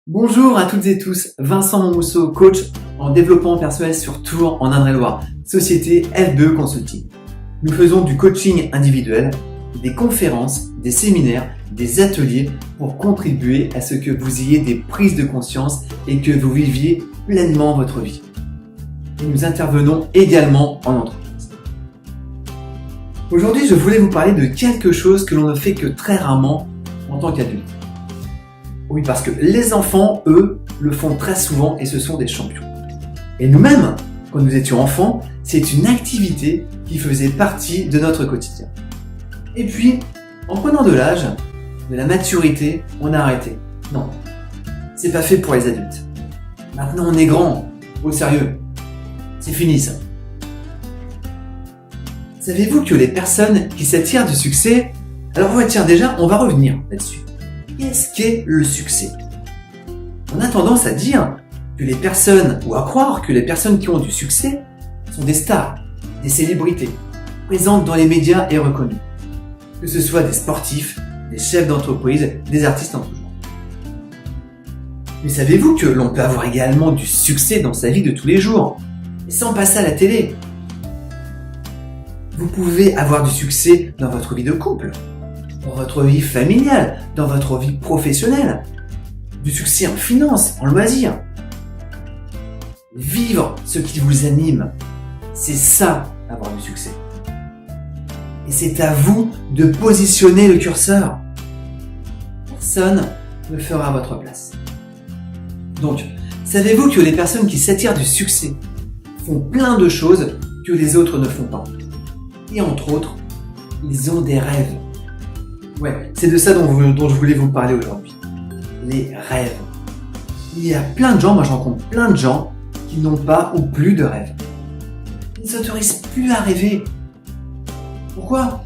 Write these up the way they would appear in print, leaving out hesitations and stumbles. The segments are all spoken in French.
Bonjour à toutes et tous, Vincent Monmousseau, coach en développement personnel sur Tours en Indre-et-Loire, société FBE Consulting. Nous faisons du coaching individuel, des conférences, des séminaires, des ateliers pour contribuer à ce que vous ayez des prises de conscience et que vous viviez pleinement votre vie. Et nous intervenons également en entreprise. Aujourd'hui, je voulais vous parler de quelque chose que l'on ne fait que très rarement en tant qu'adulte. Oui, parce que les enfants, eux, le font très souvent et ce sont des champions. Et nous-mêmes, quand nous étions enfants, c'est une activité qui faisait partie de notre quotidien. Et puis, en prenant de l'âge, de la maturité, on a arrêté. Non, c'est pas fait pour les adultes. Maintenant, on est grand. Au sérieux, c'est fini ça. Savez-vous que les personnes qui s'attirent du succès... Alors ouais, tiens, déjà, on va revenir là-dessus. Qu'est-ce qu'est le succès? On a tendance à dire que les personnes, ou à croire que les personnes qui ont du succès sont des stars, des célébrités, présentes dans les médias et reconnues. Que ce soit des sportifs, des chefs d'entreprise, des artistes en tout genre. Mais savez-vous que l'on peut avoir également du succès dans sa vie de tous les jours, et sans passer à la télé? Vous pouvez avoir du succès dans votre vie de couple, dans votre vie familiale, dans votre vie professionnelle, du succès en finance, en loisirs. Vivre ce qui vous anime, c'est ça, avoir du succès. Et c'est à vous de positionner le curseur. Personne ne le fera à votre place. Donc, savez-vous que les personnes qui s'attirent du succès font plein de choses que les autres ne font pas? Et entre autres, ils ont des rêves. Ouais, c'est de ça dont je voulais vous parler aujourd'hui. Les rêves. Il y a plein de gens, moi je rencontre plein de gens qui n'ont pas ou plus de rêves. Ils ne s'autorisent plus à rêver. Pourquoi?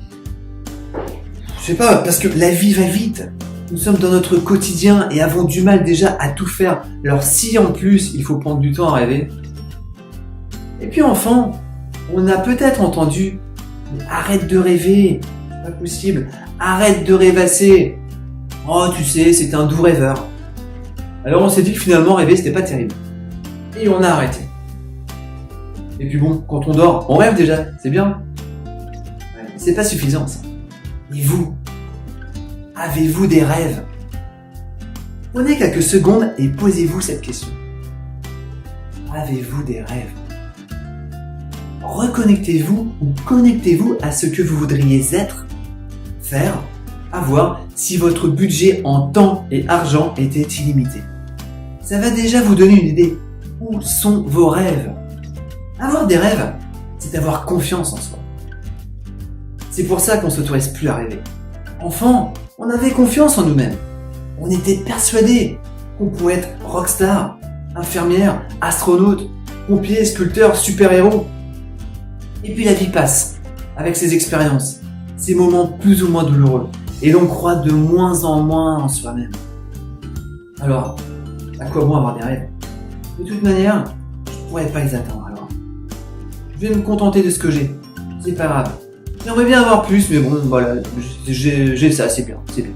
Je sais pas, parce que la vie va vite. Nous sommes dans notre quotidien et avons du mal déjà à tout faire. Alors si en plus il faut prendre du temps à rêver. Et puis enfant, on a peut-être entendu « Arrête de rêver, c'est pas possible. Arrête de rêvasser. Oh, tu sais, c'est un doux rêveur. » Alors on s'est dit que finalement rêver c'était pas terrible. Et on a arrêté. Et puis bon, quand on dort, on rêve déjà, c'est bien. Ouais, c'est pas suffisant ça. Et vous, avez-vous des rêves? Prenez quelques secondes et posez-vous cette question. Avez-vous des rêves? Reconnectez-vous ou connectez-vous à ce que vous voudriez être, faire, avoir si votre budget en temps et argent était illimité. Ça va déjà vous donner une idée. Où sont vos rêves? Avoir des rêves, c'est avoir confiance en soi. C'est pour ça qu'on ne s'autorise plus à rêver. Enfant, on avait confiance en nous-mêmes. On était persuadés qu'on pouvait être rockstar, infirmière, astronaute, pompier, sculpteur, super-héros. Et puis la vie passe, avec ses expériences, ses moments plus ou moins douloureux, et l'on croit de moins en moins en soi-même. Alors, à quoi bon avoir des rêves? De toute manière, je ne pourrais pas les atteindre alors. Je vais me contenter de ce que j'ai, c'est pas grave. J'aimerais bien avoir plus, mais bon, voilà, j'ai ça, c'est bien, c'est bien.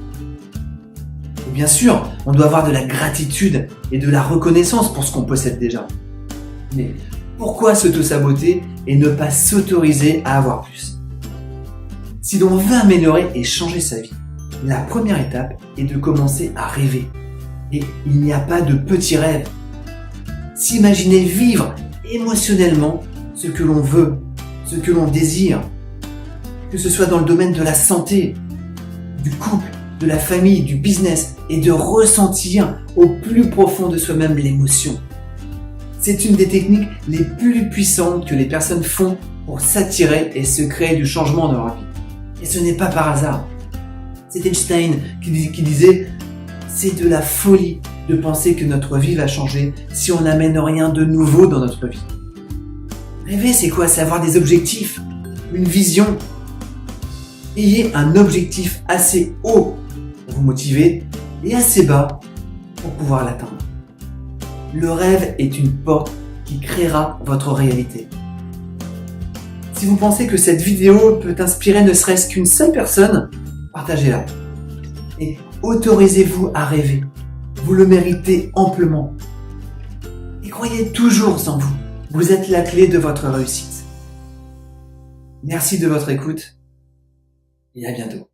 Et bien sûr, on doit avoir de la gratitude et de la reconnaissance pour ce qu'on possède déjà. Mais pourquoi s'auto-saboter et ne pas s'autoriser à avoir plus? Si l'on veut améliorer et changer sa vie, la première étape est de commencer à rêver. Et il n'y a pas de petits rêves. S'imaginer vivre émotionnellement ce que l'on veut, ce que l'on désire, que ce soit dans le domaine de la santé, du couple, de la famille, du business, et de ressentir au plus profond de soi-même l'émotion. C'est une des techniques les plus puissantes que les personnes font pour s'attirer et se créer du changement dans leur vie. Et ce n'est pas par hasard. C'est Einstein qui disait « C'est de la folie de penser que notre vie va changer si on n'amène rien de nouveau dans notre vie. » Rêver, c'est quoi? C'est avoir des objectifs, une vision. Ayez un objectif assez haut pour vous motiver et assez bas pour pouvoir l'atteindre. Le rêve est une porte qui créera votre réalité. Si vous pensez que cette vidéo peut inspirer ne serait-ce qu'une seule personne, partagez-la. Et autorisez-vous à rêver. Vous le méritez amplement. Et croyez toujours en vous. Vous êtes la clé de votre réussite. Merci de votre écoute et à bientôt.